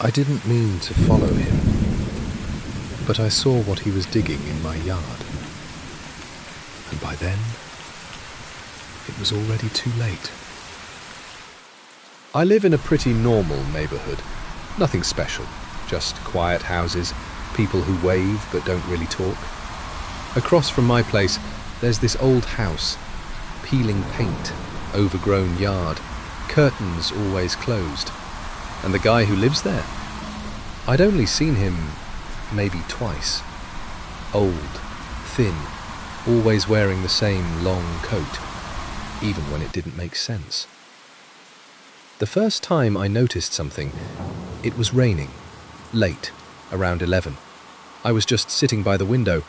I didn't mean to follow him, but I saw what he was digging in my yard. And by then, it was already too late. I live in a pretty normal neighborhood. Nothing special, just quiet houses, people who wave but don't really talk. Across from my place, there's this old house, peeling paint, overgrown yard, curtains always closed. And the guy who lives there? I'd only seen him maybe twice. Old, thin, always wearing the same long coat, even when it didn't make sense. The first time I noticed something, it was raining, late, around 11. I was just sitting by the window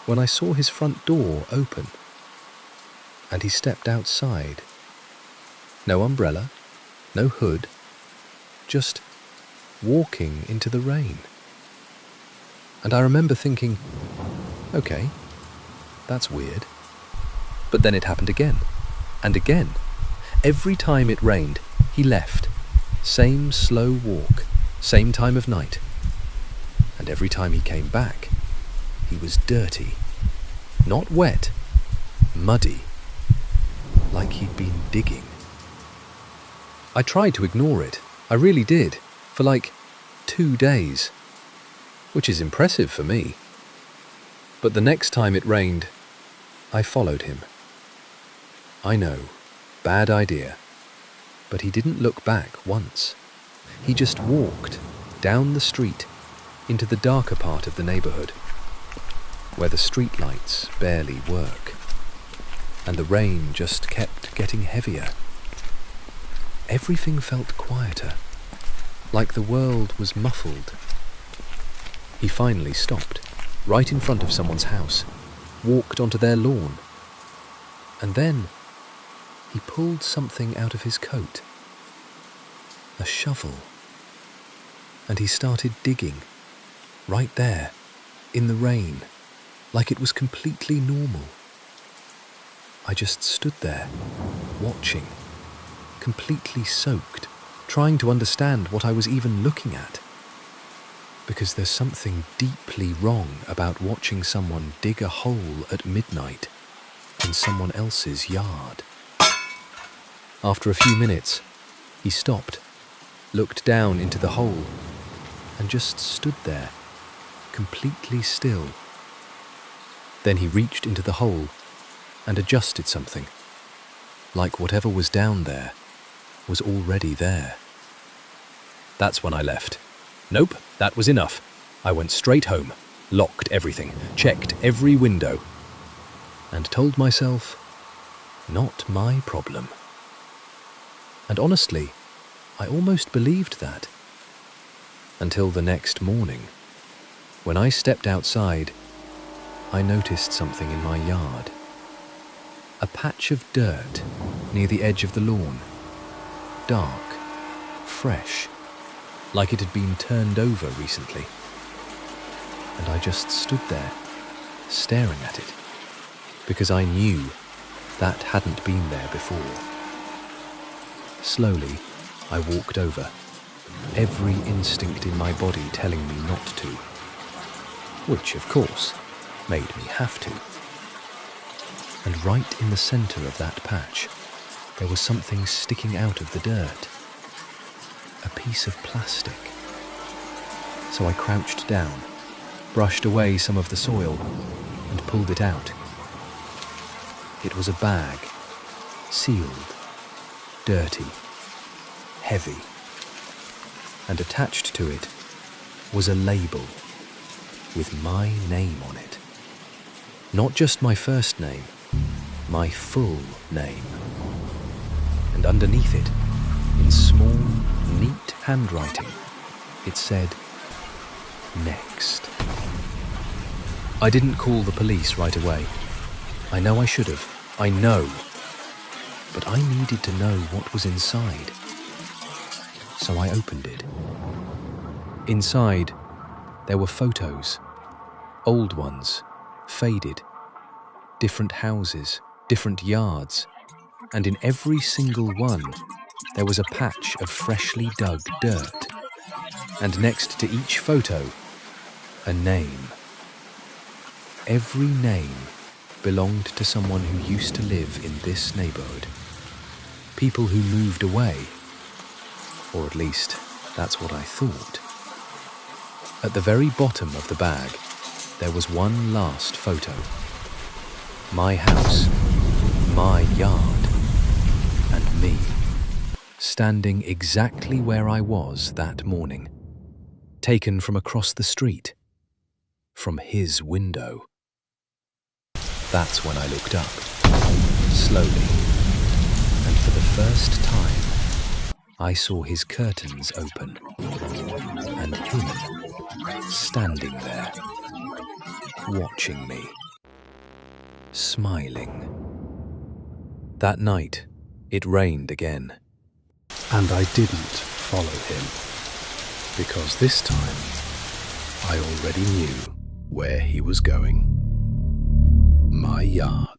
when I saw his front door open. And he stepped outside. No umbrella, no hood, just walking into the rain. And I remember thinking, okay, that's weird. But then it happened again, and again. Every time it rained, he left. Same slow walk, same time of night. And every time he came back, he was dirty. Not wet, muddy, like he'd been digging. I tried to ignore it. I really did, for like 2 days, which is impressive for me. But the next time it rained, I followed him. I know, bad idea, but he didn't look back once. He just walked down the street into the darker part of the neighborhood, where the streetlights barely work, and the rain just kept getting heavier. Everything felt quieter, like the world was muffled. He finally stopped, right in front of someone's house, walked onto their lawn, and then he pulled something out of his coat. A shovel. And he started digging, right there, in the rain, like it was completely normal. I just stood there, watching, completely soaked, trying to understand what I was even looking at. Because there's something deeply wrong about watching someone dig a hole at midnight in someone else's yard. After a few minutes, he stopped, looked down into the hole, and just stood there, completely still. Then he reached into the hole and adjusted something, like whatever was down there was already there. That's when I left. Nope, that was enough. I went straight home, locked everything, checked every window, and told myself, not my problem. And honestly, I almost believed that. Until the next morning, when I stepped outside, I noticed something in my yard. A patch of dirt near the edge of the lawn. Dark, fresh, like it had been turned over recently. And I just stood there, staring at it, because I knew that hadn't been there before. Slowly, I walked over, every instinct in my body telling me not to, which, of course, made me have to. And right in the center of that patch, there was something sticking out of the dirt. A piece of plastic. So I crouched down, brushed away some of the soil, and pulled it out. It was a bag, sealed, dirty, heavy, and attached to it was a label with my name on it. Not just my first name, my full name. And underneath it, in small, neat handwriting, it said, next. I didn't call the police right away. I know I should have. I know. But I needed to know what was inside. So I opened it. Inside, there were photos. Old ones, faded. Different houses, different yards. And in every single one, there was a patch of freshly dug dirt. and next to each photo, a name. Every name belonged to someone who used to live in this neighborhood. People who moved away, or at least that's what I thought. At the very bottom of the bag, there was one last photo. My house, my yard, and me, standing exactly where I was that morning, taken from across the street, from his window. That's when I looked up, slowly, and for the first time, I saw his curtains open, and him standing there, watching me, smiling. That night, it rained again. And I didn't follow him, because this time, I already knew where he was going. My yard.